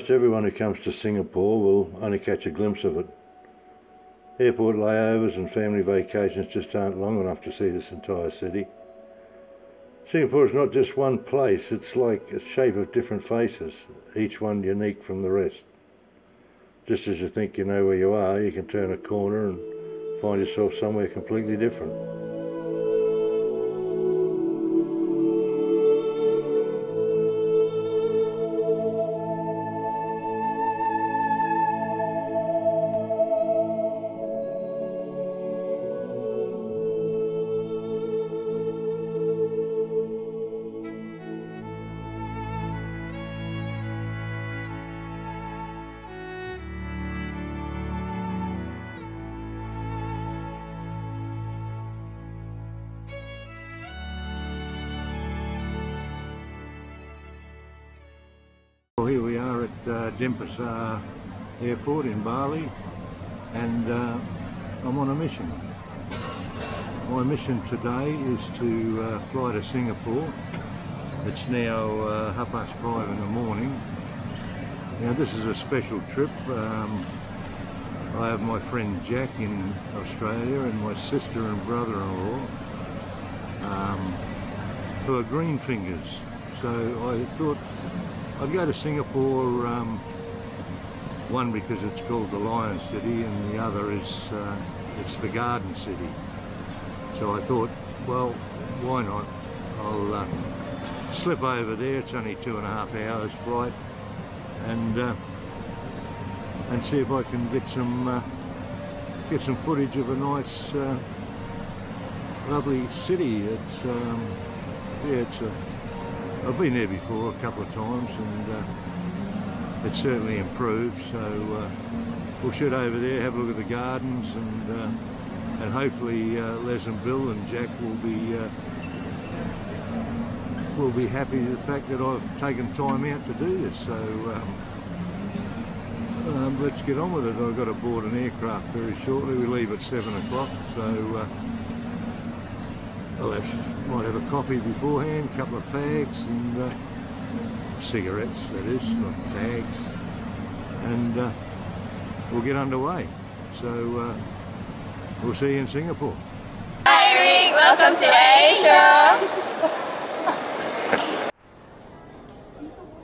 Most everyone who comes to Singapore will only catch a glimpse of it. Airport layovers and family vacations just aren't long enough to see this entire city. Singapore is not just one place, it's like a shape of different faces, each one unique from the rest. Just as you think you know where you are, you can turn a corner and find yourself somewhere completely different. Well, here we are at Denpasar Airport in Bali, and I'm on a mission. My mission today is to fly to Singapore. It's now 5:30 in the morning. Now this is a special trip. I have my friend Jack in Australia and my sister and brother-in-law who are green fingers. So I thought I'd go to Singapore, one because it's called the Lion City, and the other is it's the Garden City. So I thought, well, why not? I'll slip over there. It's only 2.5 hours flight, and see if I can get some footage of a nice, lovely city. It's I've been there before a couple of times, and it's certainly improved. So we'll shoot over there, have a look at the gardens, and hopefully Les and Bill and Jack will be happy with the fact that I've taken time out to do this. So let's get on with it. I've got to board an aircraft very shortly. We leave at 7 o'clock, so might have a coffee beforehand, a couple of fags and cigarettes, that is, not fags, and we'll get underway. So we'll see you in Singapore. Hi Rick, welcome to Asia.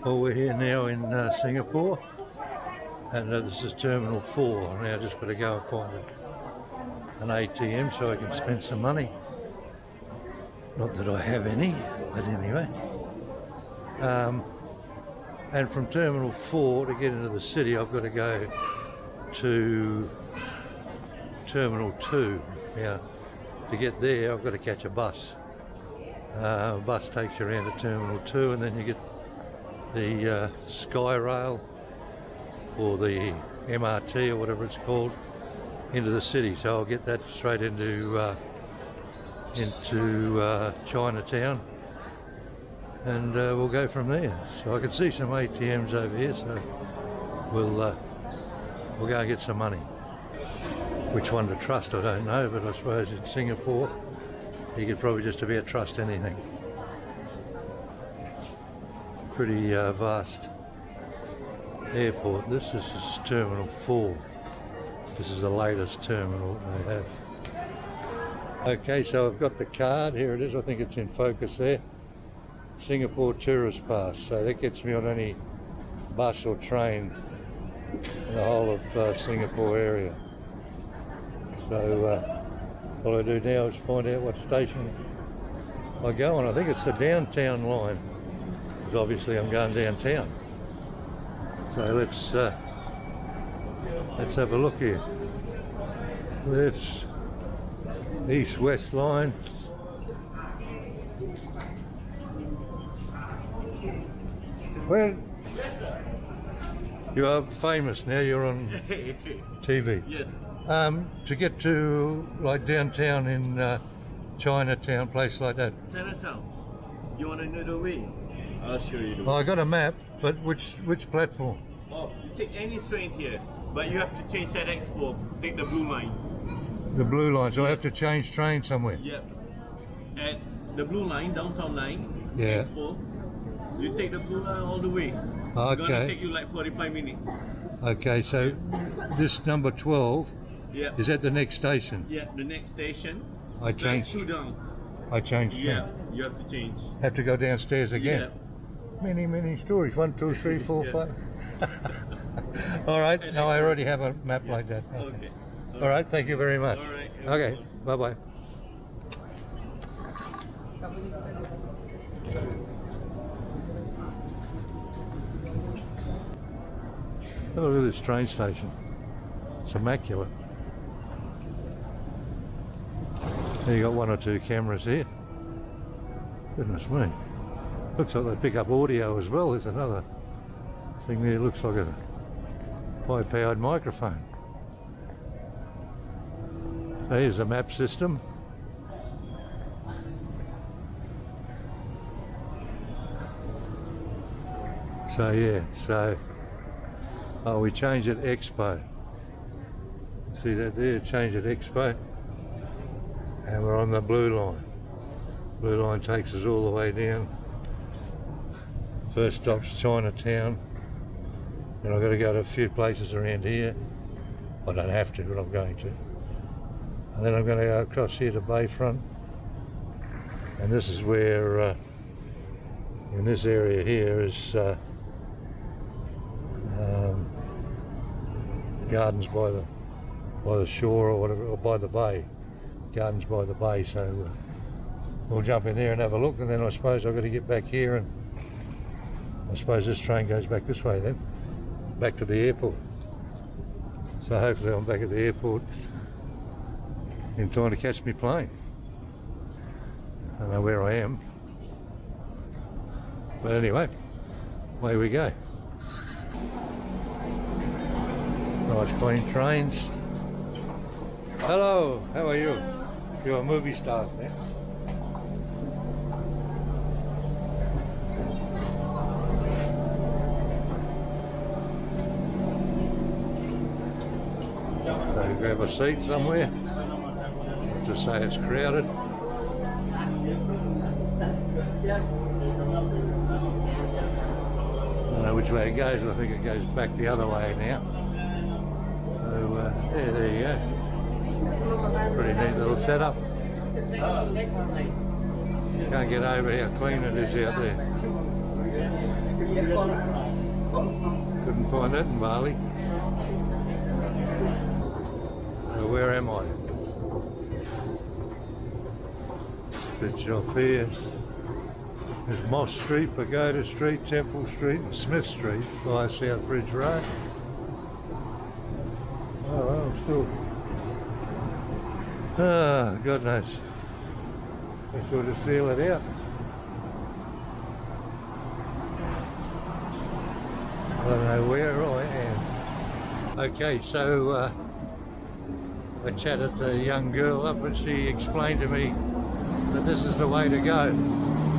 Well, we're here now in Singapore, and this is Terminal 4. Now I've just got to go and find an ATM so I can spend some money. Not that I have any, but anyway. And from Terminal 4 to get into the city, I've got to go to Terminal 2. Now, to get there, I've got to catch a bus. A bus takes you around to Terminal 2, and then you get the Skyrail or the MRT or whatever it's called into the city. So I'll get that straight into Chinatown, and we'll go from there. So I can see some ATMs over here, so we'll go and get some money. Which one to trust, I don't know, but I suppose in Singapore you could probably just about trust anything. Pretty vast airport. This is Terminal 4. This is the latest terminal they have. Okay, so I've got the card. Here it is. I think it's in focus there. Singapore Tourist Pass. So that gets me on any bus or train in the whole of Singapore area. So all I do now is find out what station I go on. I think it's the downtown line, because obviously I'm going downtown. So let's have a look here. Let's East-West line. Well, you are famous now. You're on TV. Yes. To get to like downtown in Chinatown, place like that. Chinatown. You want to know the way? I'll show you the way. Oh, I got a map, but which platform? Oh, you take any train here, but you have to change at Expo. Take the blue line. The blue line, so I have to change train somewhere. Yep. At the blue line, downtown line, Yeah. Expo, you take the blue line all the way. It's gonna Okay. take you like 45 minutes. Okay, so this number 12 Yeah. is at the next station. Yeah, the next station. I it's changed. Like 2 down. I changed. Yeah, you have to change. Have to go downstairs again. Yeah. Many stories. 1, 2, 3, 4, Yeah. 5. All right. No, I already have a map like that. Okay. All right. Thank you very much. All right. Okay. Bye bye. Have a look at this train station. It's immaculate. There you got 1 or 2 cameras here. Goodness me. Looks like they pick up audio as well. There's another thing there. Looks like a high-powered microphone. So here's a map system. So yeah, we change at Expo. See that there, change at Expo. And we're on the blue line. Blue line takes us all the way down. First stop's Chinatown. And I've got to go to a few places around here. I don't have to, but I'm going to. And then I'm going to go across here to Bayfront. And this is where, in this area here is gardens by the shore or whatever, or by the bay. Gardens by the bay, so we'll jump in there and have a look, and then I suppose I've got to get back here, and I suppose this train goes back this way then, back to the airport. So hopefully I'm back at the airport in time to catch my plane. I don't know where I am, but anyway, away we go. Nice clean trains. Hello, how are you? You're a movie stars now. So grab a seat somewhere. Just say it's crowded. I don't know which way it goes. I think it goes back the other way now. So there you go. Pretty neat little setup. Can't get over how clean it is out there. Couldn't find that in Bali. So where am I? Bit off here. There's Moss Street, Pagoda Street, Temple Street and Smith Street via South Bridge Road. Oh well, still. Ah, God knows. I sort of feel it out. I don't know where I am. Okay, so I chatted to a young girl up and she explained to me that this is the way to go.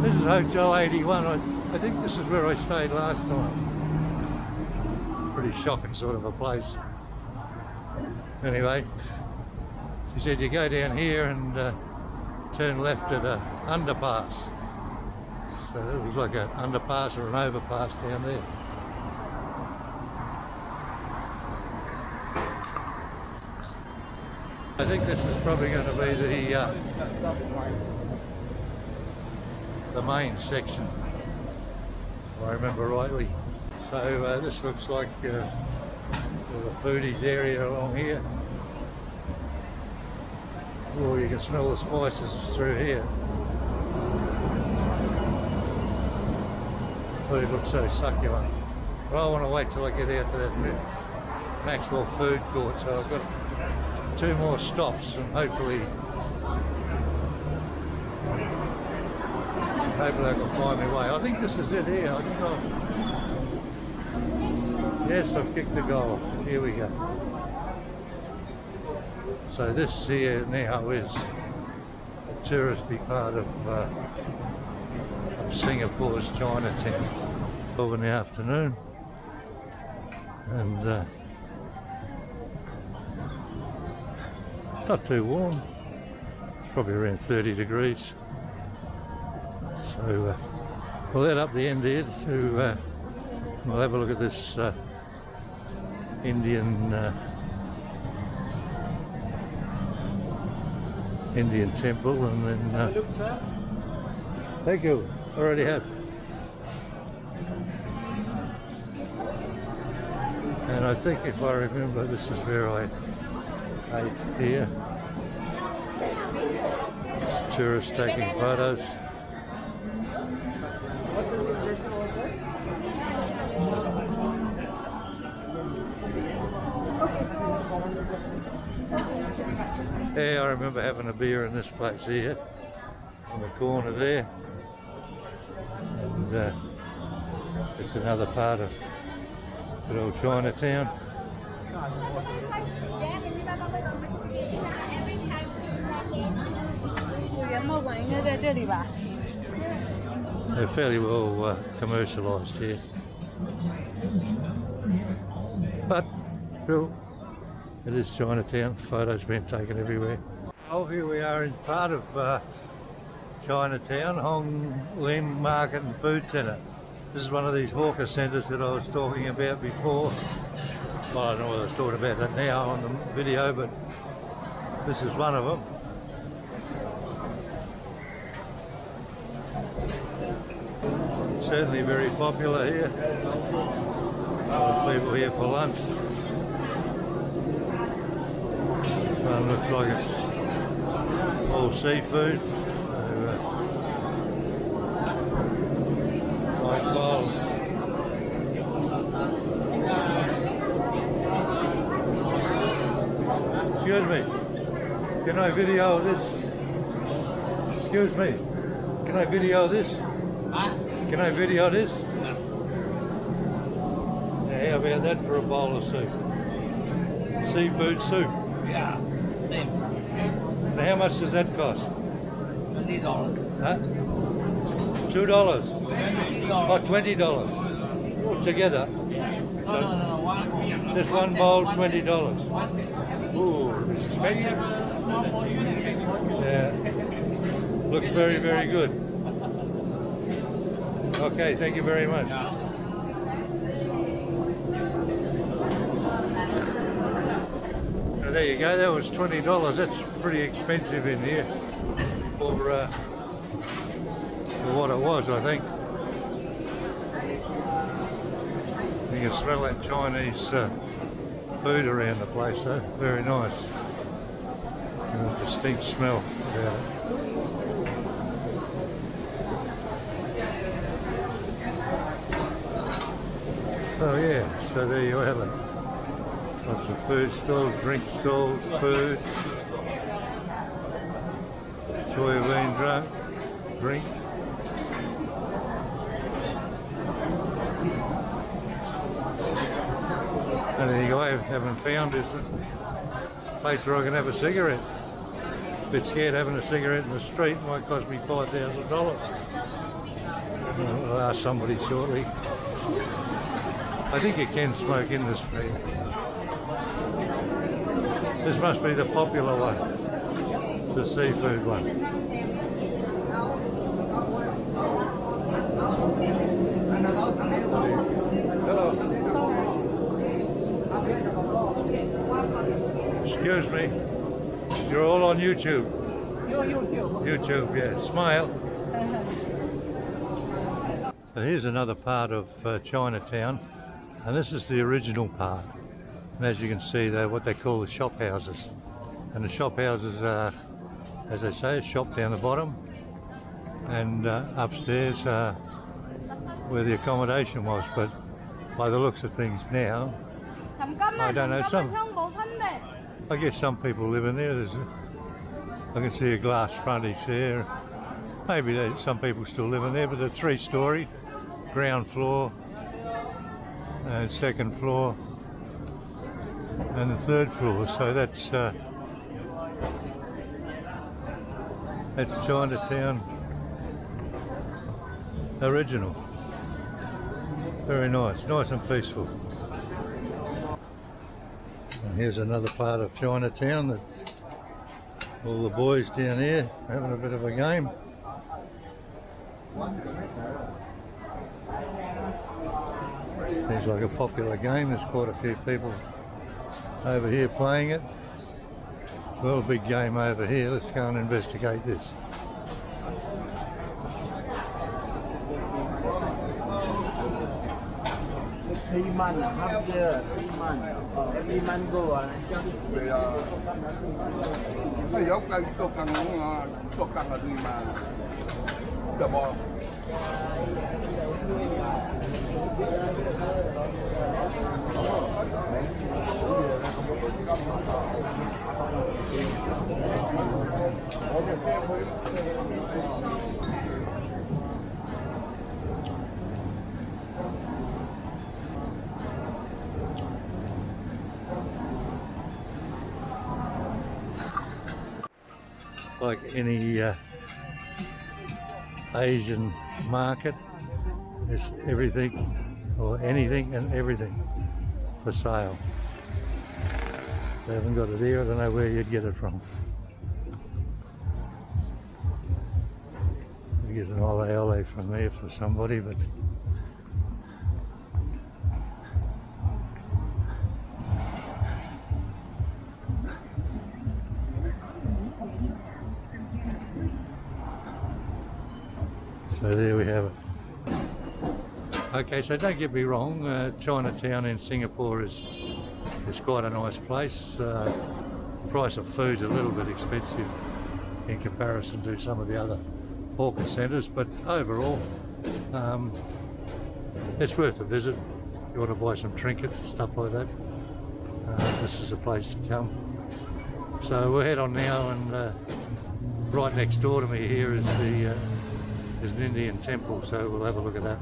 This is Hotel 81. I think this is where I stayed last time. Pretty shocking sort of a place. Anyway, she said you go down here and turn left at an underpass. So it was like an underpass or an overpass down there. I think this is probably going to be the main section, if I remember rightly. So this looks like the foodies area along here. Oh, you can smell the spices through here. Food looks so succulent. But I want to wait till I get out to that Maxwell food court, so I've got 2 more stops and hopefully I can find my way. I think this is it here. I don't know. Yes, I've kicked the goal. Here we go. So this here now is a touristy part of Singapore's Chinatown. 12 in the afternoon, and not too warm. It's probably around 30 degrees. So we'll head up the end here to We'll have a look at this Indian temple, and then thank you, already have. And I think, if I remember, this is where I ate here. It's tourists taking photos. Yeah, I remember having a beer in this place here, in the corner there. And it's another part of good old Chinatown. They're fairly well commercialised here, but still, it is Chinatown. Photos being taken everywhere. Oh, here we are in part of Chinatown, Hong Lim Market and Food Centre. This is one of these hawker centres that I was talking about before. Well, I don't know whether I was talking about that now on the video, but this is one of them. Certainly very popular here. A lot of people here for lunch. One looks like it's all seafood. Nice bowl. Excuse me, can I video this? Excuse me, can I video this? Can I video this? Yeah, how about that for a bowl of soup? Seafood soup. Yeah, same. Now how much does that cost? $20. Huh? $2? $20. Oh, $20. Together? No, one. Just one bowl, $20. Ooh, it's expensive. Yeah. Looks very, very good. Okay, thank you very much. There you go, that was $20. That's pretty expensive in here for what it was, I think. You can smell that Chinese food around the place though, very nice. And a distinct smell about it. Oh yeah, so there you have it. Lots of food stalls, drink stalls, food. Joy of being drunk, drink. Anything I haven't found is a place where I can have a cigarette. A bit scared having a cigarette in the street, it might cost me $5,000. I'll ask somebody shortly. I think you can smoke in the street. This must be the popular one, the seafood one. Hello. Excuse me, you're all on YouTube. YouTube, yeah. Smile. So here's another part of Chinatown, and this is the original part. And as you can see, they're what they call the shop houses. And the shop houses are, as they say, a shop down the bottom, and upstairs where the accommodation was. But by the looks of things now, I don't know, I guess some people live in there. I can see a glass frontage there. Maybe some people still live in there, but they're 3-storey, ground floor and second floor and the third floor. So that's Chinatown original. Very nice, nice and peaceful. And here's another part of Chinatown that all the boys down here having a bit of a game. Seems like a popular game. There's quite a few people over here playing it. Well, big game over here. Let's go and investigate this. Like any Asian market, there's everything or anything and everything for sale. They haven't got it here. I don't know where you'd get it from. You get an ole from there for somebody, but so there we have it. Okay, so don't get me wrong, Chinatown in Singapore is quite a nice place. Price of food's a little bit expensive in comparison to some of the other hawker centres, but overall it's worth a visit. If you want to buy some trinkets and stuff like that, this is a place to come. So we'll head on now, and right next door to me here is is an Indian temple, so we'll have a look at that.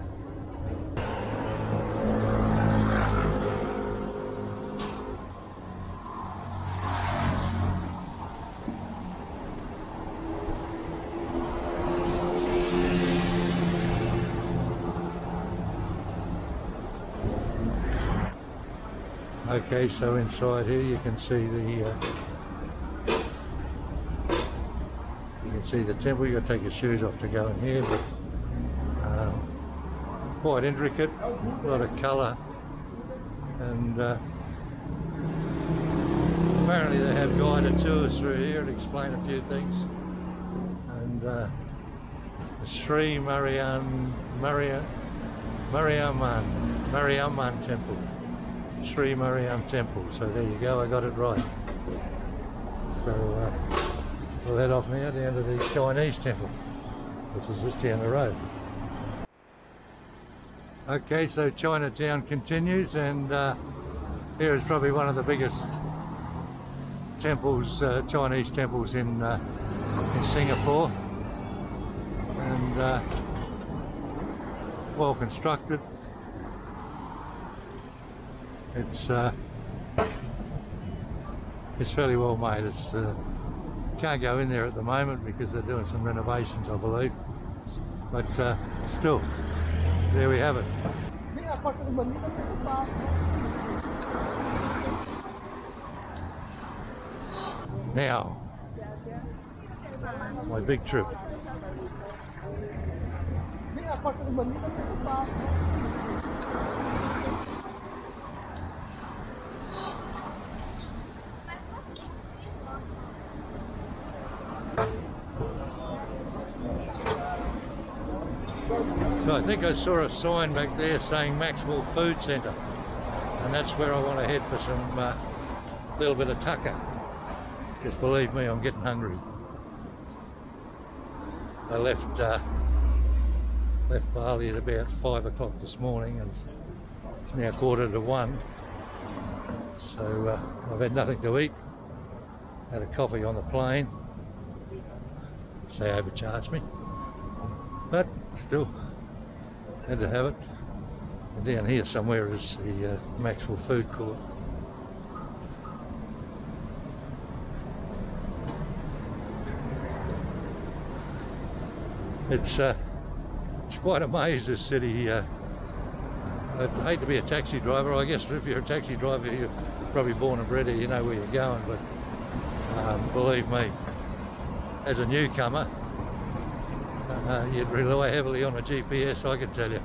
Okay, so inside here you can see the temple. You've got to take your shoes off to go in here, but quite intricate, a lot of colour, and apparently they have guided tours through here and explain a few things. And the Sri Mariamman Temple. Sri Mariam Temple, so there you go, I got it right. So we'll head off now down to the Chinese temple, which is just down the road. Okay, so Chinatown continues, and here is probably one of the biggest temples, Chinese temples in Singapore, and well constructed. It's fairly well made. It's can't go in there at the moment because they're doing some renovations, I believe. But still, there we have it. Now, my big trip. So I think I saw a sign back there saying Maxwell Food Centre, and that's where I want to head for some little bit of tucker. Just believe me, I'm getting hungry. I left Bali at about 5 o'clock this morning, and it's now 1:45. So I've had nothing to eat. Had a coffee on the plane. They overcharged me, but still had to have it. And down here somewhere is the Maxwell Food Court. It's quite a maze, this city. I'd hate to be a taxi driver. I guess if you're a taxi driver, you're probably born and bred here, you know where you're going, but believe me, as a newcomer, you'd rely heavily on a GPS, I can tell you.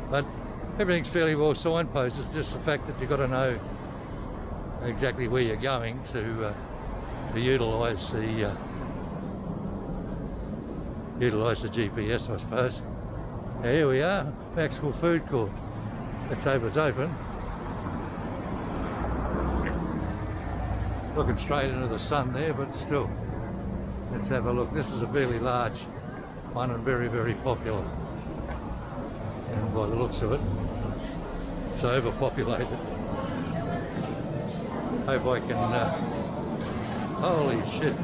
But everything's fairly well signposted. It's just the fact that you've got to know exactly where you're going to utilise the GPS, I suppose. Now here we are, Maxwell Food Court. Let's hope it's open. Looking straight into the sun there, but still, let's have a look. This is a fairly large one and very, very popular. And by the looks of it, it's overpopulated. Hope I can, holy shit.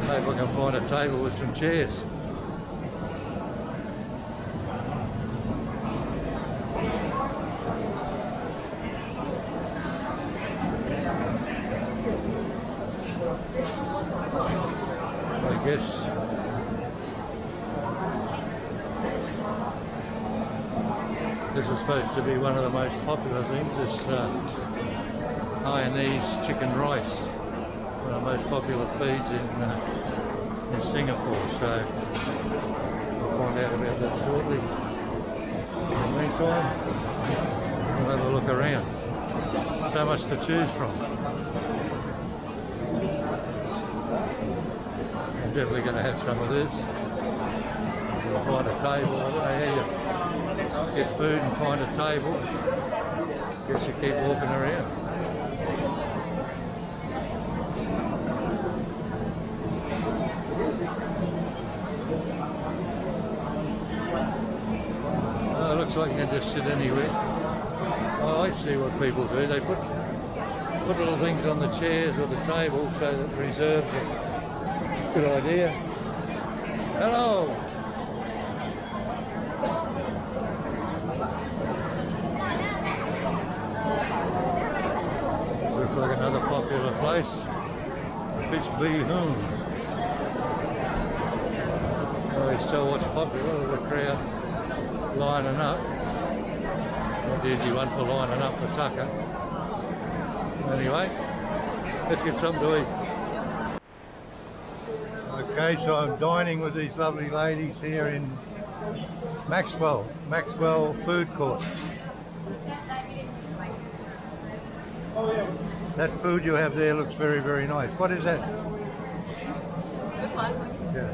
Hope I can find a table with some chairs. I guess this is supposed to be one of the most popular things, this Hainanese chicken rice, one of the most popular feeds in Singapore, so we'll find out about that shortly. In the meantime, we'll have a look around. So much to choose from. I'm definitely going to have some of this. We'll find a table. I don't know how you get food and find a table. Guess you keep walking around. Oh, it looks like you can just sit anywhere. Oh, I see what people do. They put little things on the chairs or the table so that it reserves it. Good idea. Hello. Looks like another popular place. Fish Bee-hoon. Oh, it's still what's popular. The crowd lining up. Not the easy one for lining up for tucker. Anyway, let's get something to eat. Okay, so I'm dining with these lovely ladies here in Maxwell Food Court. That food you have there looks very, very nice. What is that? This one? Yeah.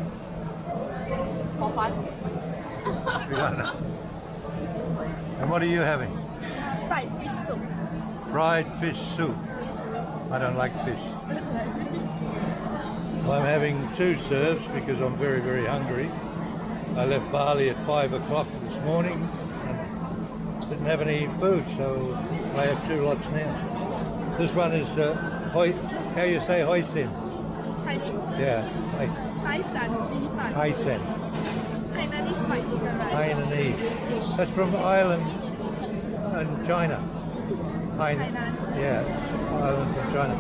Hot fun. We don't know. And what are you having? Fried fish soup. Fried fish soup. I don't like fish. I'm having 2 serves because I'm very, very hungry. I left Bali at 5 o'clock this morning and didn't have any food, so I have 2 lots now. This one is how you say hoisin? Chinese. Yeah. Hoisin. Hainanese fried chicken rice. Hainanese. That's from Ireland and China. Hainan. Yeah, Ireland and China.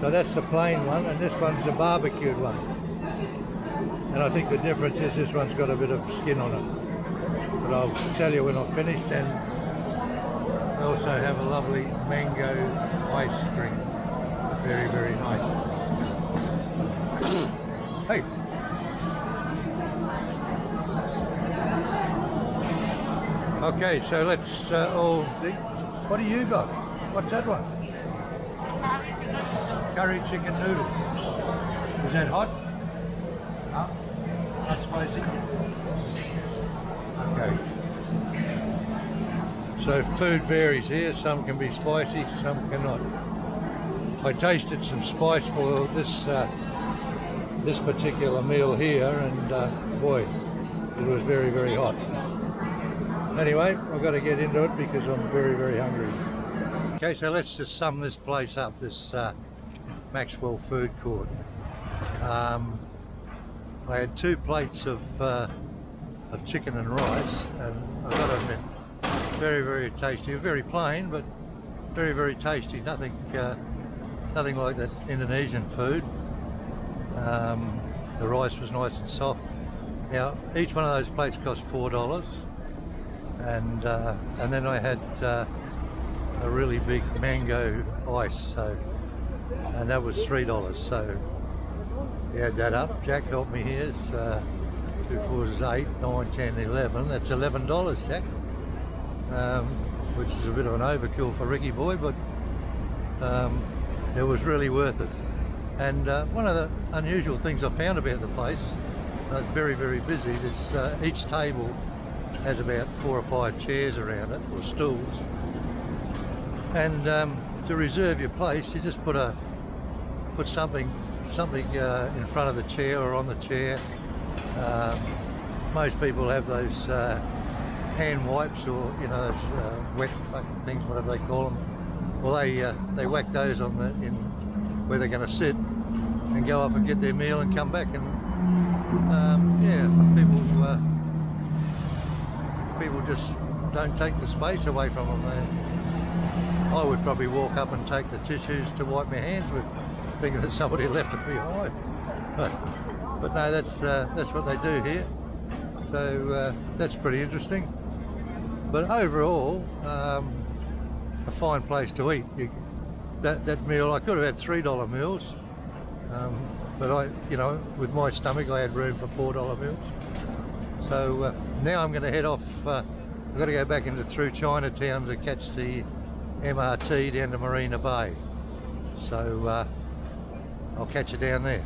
So that's the plain one, and this one's the barbecued one. And I think the difference is this one's got a bit of skin on it. But I'll tell you when I've finished. And I also have a lovely mango ice cream. Very, very nice. Hey! Okay, so let's all see. What do you got? What's that one? Curry chicken noodle. Is that hot? No? Not spicy? Okay. So food varies here. Some can be spicy, some cannot. I tasted some spice for this particular meal here, and boy, it was very, very hot. Anyway, I've got to get into it because I'm very, very hungry. Okay, so let's just sum this place up, this Maxwell Food Court. I had 2 plates of chicken and rice, and I've got to admit, very, very tasty. Very plain, but very, very tasty. Nothing like that Indonesian food. The rice was nice and soft. Now, each one of those plates cost $4, and then I had a really big mango ice, and that was $3. So you add that up. Jack helped me here. It's It was 8, 9, 10, 11. That's $11, Jack. Which is a bit of an overkill for Ricky boy, but it was really worth it. And one of the unusual things I found about the place, it's very, very busy. There's, each table has about 4 or 5 chairs around it, or stools. And to reserve your place, you just put something in front of the chair or on the chair. Most people have those hand wipes, or you know, those wet fucking things, whatever they call them. Well, they whack those on in where they're going to sit, and go off and get their meal and come back. And yeah, people just don't take the space away from them. I would probably walk up and take the tissues to wipe my hands with, thinking that somebody left it behind. But no, that's what they do here. So that's pretty interesting. But overall, a fine place to eat. That meal, I could have had $3 meals, but you know, with my stomach, I had room for $4 meals. So now I'm going to head off. I've got to go back through Chinatown to catch the MRT down to Marina Bay. So I'll catch you down there.